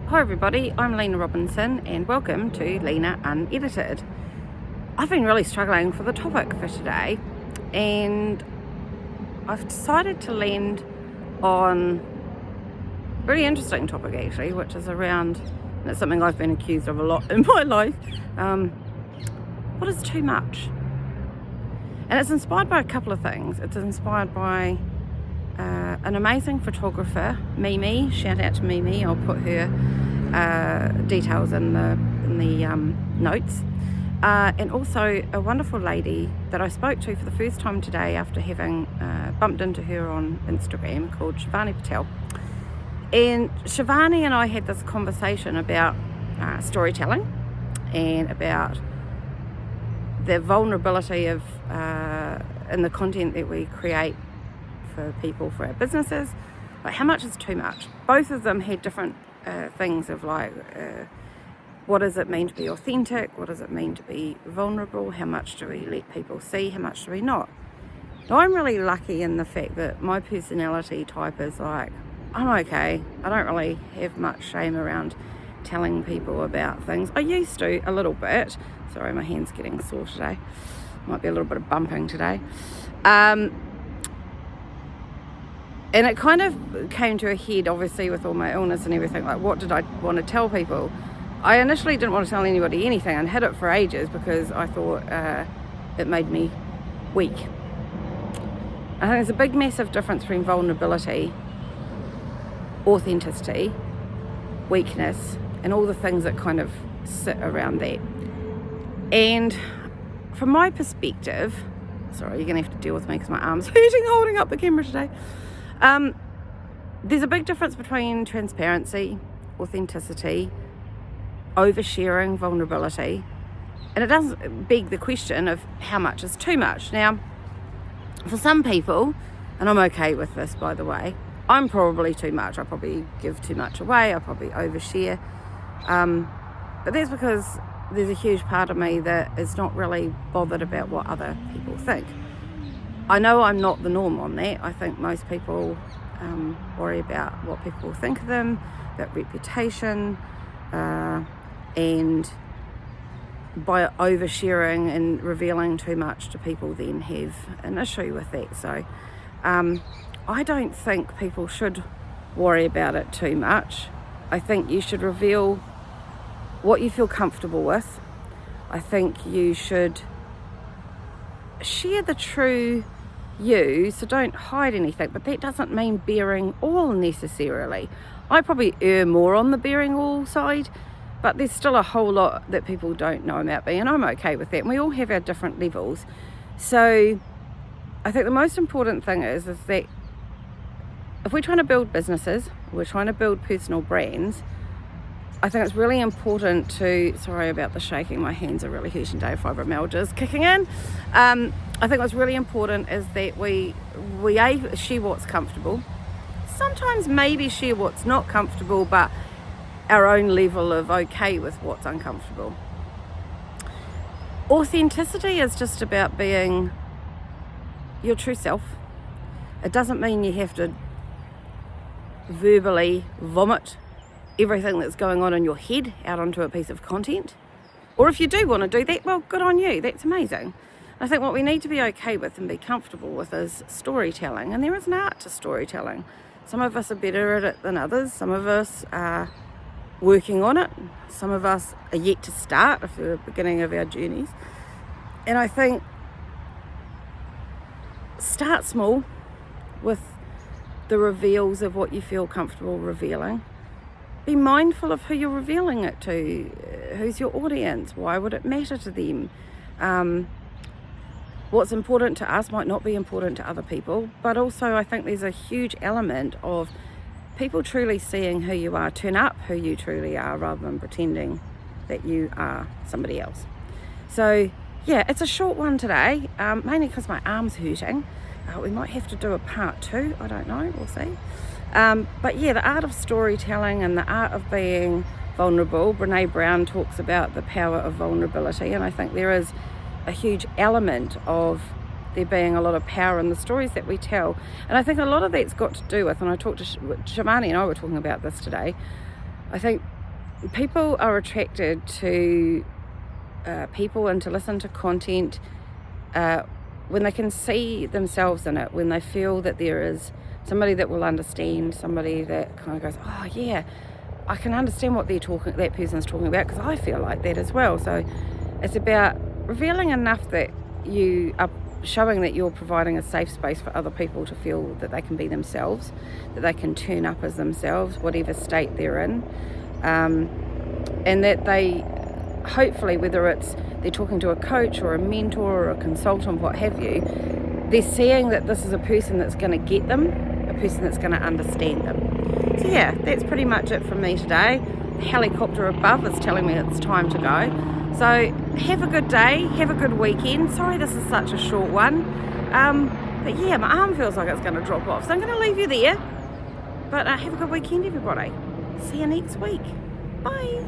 Hi everybody, I'm Lena Robinson and welcome to Lena Unedited. I've been really struggling for the topic for today and I've decided to land on a really interesting topic actually, which is around, and it's something I've been accused of a lot in my life, what is too much? And it's inspired by a couple of things. It's inspired by an amazing photographer, Mimi. Shout out to Mimi. I'll put her details in the notes. And also a wonderful lady that I spoke to for the first time today after having bumped into her on Instagram, called Shivani Patel. And Shivani and I had this conversation about storytelling and about the vulnerability of in the content that we create for people, for our businesses, like how much is too much. Both of them had different things of like what does it mean to be authentic, what does it mean to be vulnerable, how much do we let people see, how much do we not. Now I'm really lucky in the fact that my personality type is like, I'm okay, I don't really have much shame around telling people about things. I used to a little bit. Sorry, my hand's getting sore today, might be a little bit of bumping today. And it kind of came to a head, obviously, with all my illness and everything. Like, what did I want to tell people? I initially didn't want to tell anybody anything and hid it for ages because I thought it made me weak. I think there's a big, massive difference between vulnerability, authenticity, weakness, and all the things that kind of sit around that. And from my perspective, sorry, you're going to have to deal with me because my arm's hurting holding up the camera today. There's a big difference between transparency, authenticity, oversharing, vulnerability, and it does beg the question of how much is too much. Now, for some people, and I'm okay with this by the way, I'm probably too much. I probably give too much away, I probably overshare, but that's because there's a huge part of me that is not really bothered about what other people think. I know I'm not the norm on that. I think most people worry about what people think of them, about reputation, and by oversharing and revealing too much to people then have an issue with that. So I don't think people should worry about it too much. I think you should reveal what you feel comfortable with. I think you should share the true you, so don't hide anything, but that doesn't mean bearing all necessarily. I probably err more on the bearing all side, but there's still a whole lot that people don't know about me, and I'm okay with that, and we all have our different levels. So I think the most important thing is that if we're trying to build businesses, we're trying to build personal brands, I think it's really important to, sorry about the shaking, my hands are really hurting today, fibromyalgia is kicking in. I think what's really important is that we share what's comfortable. Sometimes maybe share what's not comfortable, but our own level of okay with what's uncomfortable. Authenticity is just about being your true self. It doesn't mean you have to verbally vomit everything that's going on in your head out onto a piece of content. Or if you do want to do that, well, good on you, that's amazing. I think what we need to be okay with and be comfortable with is storytelling, and there is an art to storytelling. Some of us are better at it than others. Some of us are working on it. Some of us are yet to start if we're at the beginning of our journeys. And I think start small with the reveals of what you feel comfortable revealing. Be mindful of who you're revealing it to, who's your audience, why would it matter to them. What's important to us might not be important to other people, but also I think there's a huge element of people truly seeing who you are, turn up who you truly are rather than pretending that you are somebody else. So yeah, it's a short one today, mainly because my arm's hurting. We might have to do a part 2, I don't know, we'll see. But yeah, the art of storytelling and the art of being vulnerable. Brene Brown talks about the power of vulnerability, and I think there is a huge element of there being a lot of power in the stories that we tell. And I think a lot of that's got to do with, and I talked to Shivani and I were talking about this today, I think people are attracted to people and to listen to content when they can see themselves in it, when they feel that there is somebody that will understand, somebody that kind of goes, oh yeah, I can understand what that person's talking about, because I feel like that as well. So it's about revealing enough that you are showing that you're providing a safe space for other people to feel that they can be themselves, that they can turn up as themselves, whatever state they're in, and that they hopefully, whether it's they're talking to a coach or a mentor or a consultant, what have you, they're seeing that this is a person that's going to get them, a person that's going to understand them. So yeah, that's pretty much it from me today. The helicopter above is telling me it's time to go. So have a good day, have a good weekend. Sorry this is such a short one. But yeah, my arm feels like it's going to drop off. So I'm going to leave you there. But have a good weekend, everybody. See you next week. Bye.